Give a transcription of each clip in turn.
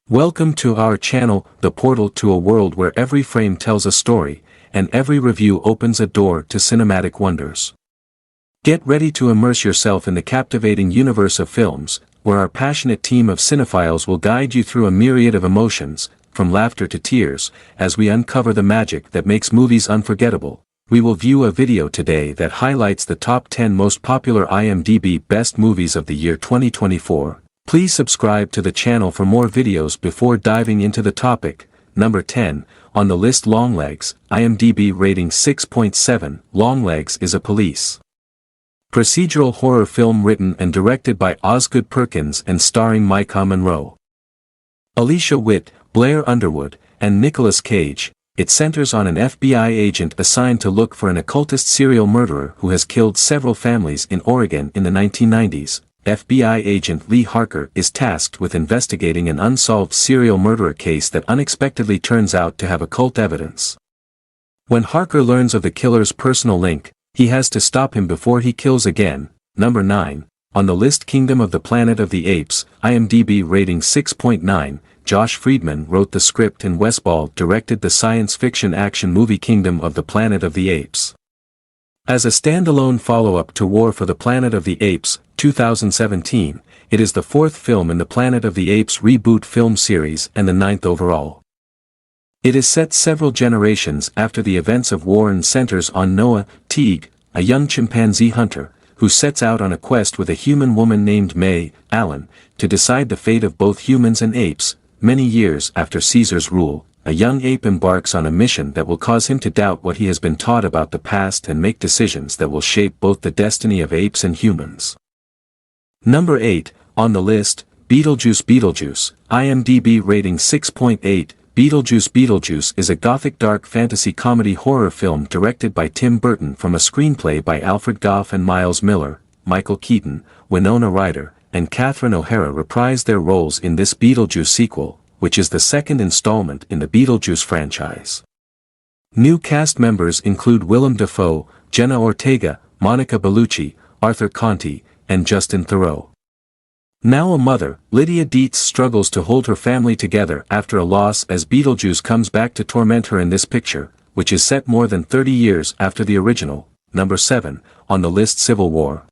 Welcome to our channel, the portal to a world where every frame tells a story, and every review opens a door to cinematic wonders. Get ready to immerse yourself in the captivating universe of films, where our passionate team of cinephiles will guide you through a myriad of emotions, from laughter to tears, as we uncover the magic that makes movies unforgettable. We will view a video today that highlights the top 10 most popular IMDb best movies of the year 2024. Please subscribe to the channel for more videos before diving into the topic. Number 10, on the list Longlegs, IMDb rating 6.7. Longlegs is a police procedural horror film written and directed by Osgood Perkins and starring Micah Monroe, Alicia Witt, Blair Underwood, and Nicolas Cage. It centers on an FBI agent assigned to look for an occultist serial murderer who has killed several families in Oregon in the 1990s. FBI agent Lee Harker is tasked with investigating an unsolved serial murderer case that unexpectedly turns out to have occult evidence. When Harker learns of the killer's personal link, he has to stop him before he kills again. Number 9, on the list Kingdom of the Planet of the Apes, IMDb rating 6.9. Josh Friedman wrote the script and Wes Ball directed the science fiction action movie Kingdom of the Planet of the Apes. As a standalone follow-up to War for the Planet of the Apes, 2017, it is the fourth film in the Planet of the Apes reboot film series and the ninth overall. It is set several generations after the events of War and centers on Noah Teague, a young chimpanzee hunter, who sets out on a quest with a human woman named May Allen, to decide the fate of both humans and apes. Many years after Caesar's rule, a young ape embarks on a mission that will cause him to doubt what he has been taught about the past and make decisions that will shape both the destiny of apes and humans. Number 8, on the list, Beetlejuice, IMDb rating 6.8. Beetlejuice is a gothic dark fantasy comedy horror film directed by Tim Burton from a screenplay by Alfred Gough and Miles Miller. Michael Keaton, Winona Ryder, and Catherine O'Hara reprise their roles in this Beetlejuice sequel, which is the second installment in the Beetlejuice franchise. New cast members include Willem Dafoe, Jenna Ortega, Monica Bellucci, Arthur Conti, and Justin Theroux. Now a mother, Lydia Dietz struggles to hold her family together after a loss as Beetlejuice comes back to torment her in this picture, which is set more than 30 years after the original. Number 7, on the list Civil War.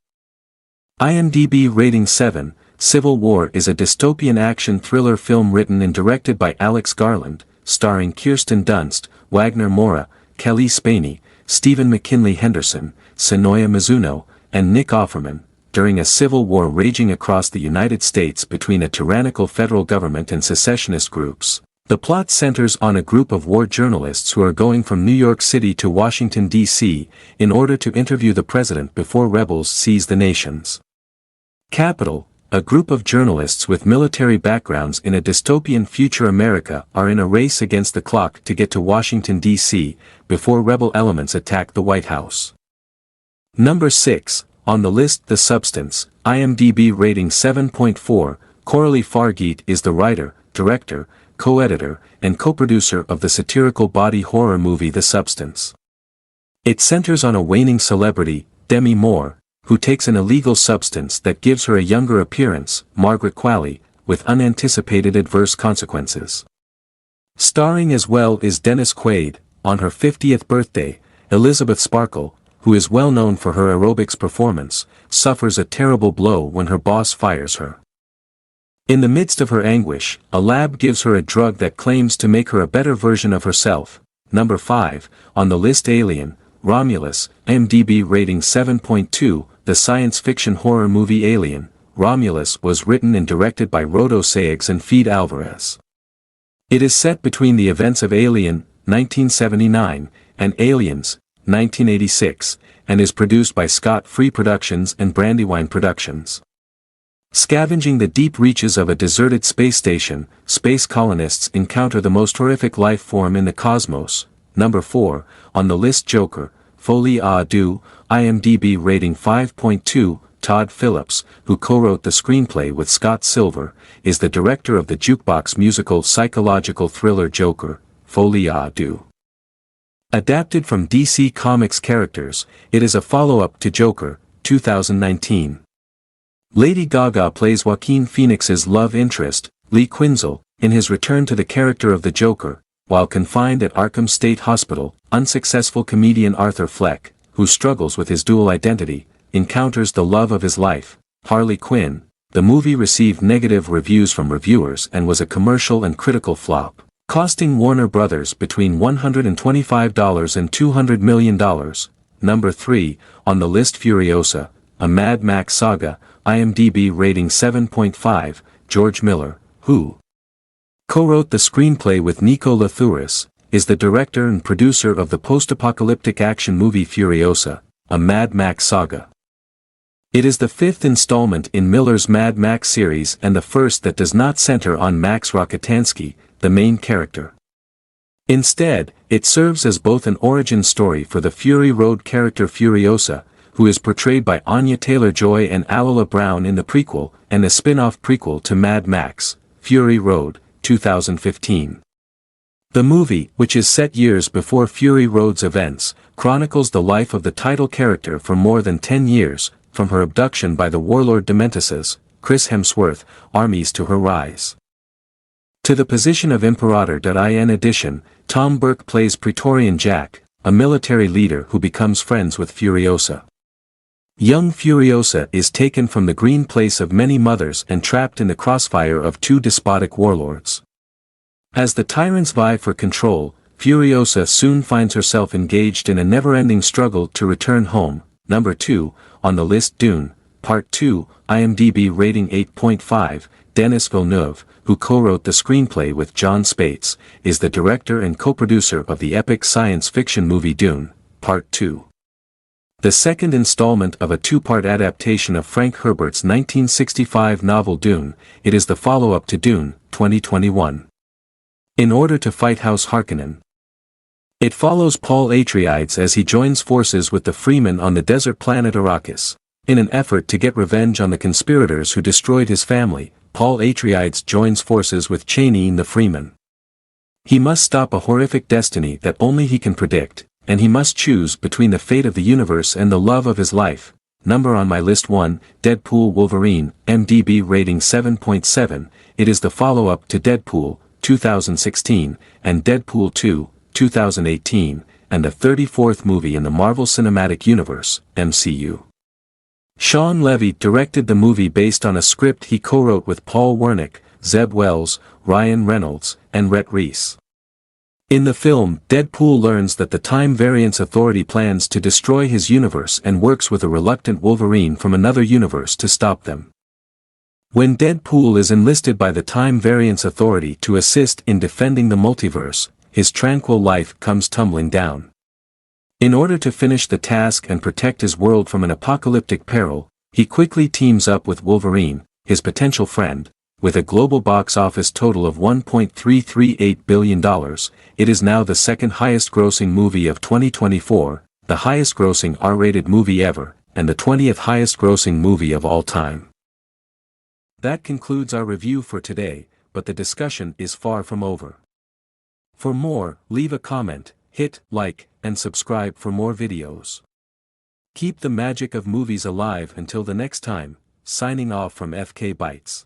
IMDb rating 7. Civil War is a dystopian action thriller film written and directed by Alex Garland, starring Kirsten Dunst, Wagner Moura, Kelly Spaney, Stephen McKinley Henderson, Sonoya Mizuno, and Nick Offerman, during a civil war raging across the United States between a tyrannical federal government and secessionist groups. The plot centers on a group of war journalists who are going from New York City to Washington, D.C., in order to interview the president before rebels seize the nation's capital. A group of journalists with military backgrounds in a dystopian future America are in a race against the clock to get to Washington, D.C., before rebel elements attack the White House. Number 6, on the list The Substance, IMDb rating 7.4. Coralie Fargeet is the writer, director, co-editor, and co-producer of the satirical body horror movie The Substance. It centers on a waning celebrity, Demi Moore, who takes an illegal substance that gives her a younger appearance, Margaret Qualley, with unanticipated adverse consequences. Starring as well is Dennis Quaid. On her 50th birthday, Elizabeth Sparkle, who is well known for her aerobics performance, suffers a terrible blow when her boss fires her. In the midst of her anguish, a lab gives her a drug that claims to make her a better version of herself. Number 5, on the list Alien, Romulus, IMDb rating 7.2. The science fiction horror movie Alien, Romulus was written and directed by Rodo Sayegh and Fede Alvarez. It is set between the events of Alien, 1979, and Aliens, 1986, and is produced by Scott Free Productions and Brandywine Productions. Scavenging the deep reaches of a deserted space station, space colonists encounter the most horrific life form in the cosmos. Number 4, on the list Joker, Folie à Deux, IMDb rating 5.2. Todd Phillips, who co-wrote the screenplay with Scott Silver, is the director of the jukebox musical psychological thriller Joker, Folie à Deux. Adapted from DC Comics characters, it is a follow-up to Joker, 2019. Lady Gaga plays Joaquin Phoenix's love interest, Lee Quinzel, In his return to the character of the Joker, while confined at Arkham State Hospital, unsuccessful comedian Arthur Fleck, who struggles with his dual identity, encounters the love of his life, Harley Quinn. The movie received negative reviews from reviewers and was a commercial and critical flop, costing Warner Brothers between $125 and $200 million. Number 3, on the list Furiosa, a Mad Max saga, IMDB rating 7.5, George Miller, who co-wrote the screenplay with Nico Lathouris, is the director and producer of the post-apocalyptic action movie Furiosa, a Mad Max saga. It is the fifth installment in Miller's Mad Max series and the first that does not center on Max Rokitansky, the main character. Instead, it serves as both an origin story for the Fury Road character Furiosa, who is portrayed by Anya Taylor-Joy and Alola Brown in the prequel, and a spin-off prequel to Mad Max, Fury Road, 2015. The movie, which is set years before Fury Road's events, chronicles the life of the title character for more than 10 years, from her abduction by the warlord Dementis's, Chris Hemsworth, armies to her rise to the position of Imperator. In addition, Tom Burke plays Praetorian Jack, a military leader who becomes friends with Furiosa. Young Furiosa is taken from the green place of many mothers and trapped in the crossfire of two despotic warlords. As the tyrants vie for control, Furiosa soon finds herself engaged in a never-ending struggle to return home. Number 2, on the list Dune, Part 2, IMDb rating 8.5, Denis Villeneuve, who co-wrote the screenplay with John Spates, is the director and co-producer of the epic science fiction movie Dune, Part 2. The second installment of a two-part adaptation of Frank Herbert's 1965 novel Dune, it is the follow-up to Dune, 2021. In order to fight House Harkonnen, it follows Paul Atreides as he joins forces with the Freemen on the desert planet Arrakis. In an effort to get revenge on the conspirators who destroyed his family, Paul Atreides joins forces with Chani the Freeman. He must stop a horrific destiny that only he can predict, and he must choose between the fate of the universe and the love of his life. Number on my list 1, Deadpool Wolverine, IMDb rating 7.7, it is the follow-up to Deadpool, 2016, and Deadpool 2, 2018, and the 34th movie in the Marvel Cinematic Universe, MCU. Sean Levy directed the movie based on a script he co-wrote with Paul Wernick, Zeb Wells, Ryan Reynolds, and Rhett Reese. In the film, Deadpool learns that the Time Variance Authority plans to destroy his universe and works with a reluctant Wolverine from another universe to stop them. When Deadpool is enlisted by the Time Variance Authority to assist in defending the multiverse, his tranquil life comes tumbling down. In order to finish the task and protect his world from an apocalyptic peril, he quickly teams up with Wolverine, his potential friend. With a global box office total of $1.338 billion, it is now the second highest grossing movie of 2024, the highest grossing R-rated movie ever, and the 20th highest grossing movie of all time. That concludes our review for today, but the discussion is far from over. For more, leave a comment, hit like, and subscribe for more videos. Keep the magic of movies alive until the next time, signing off from FK Bytes.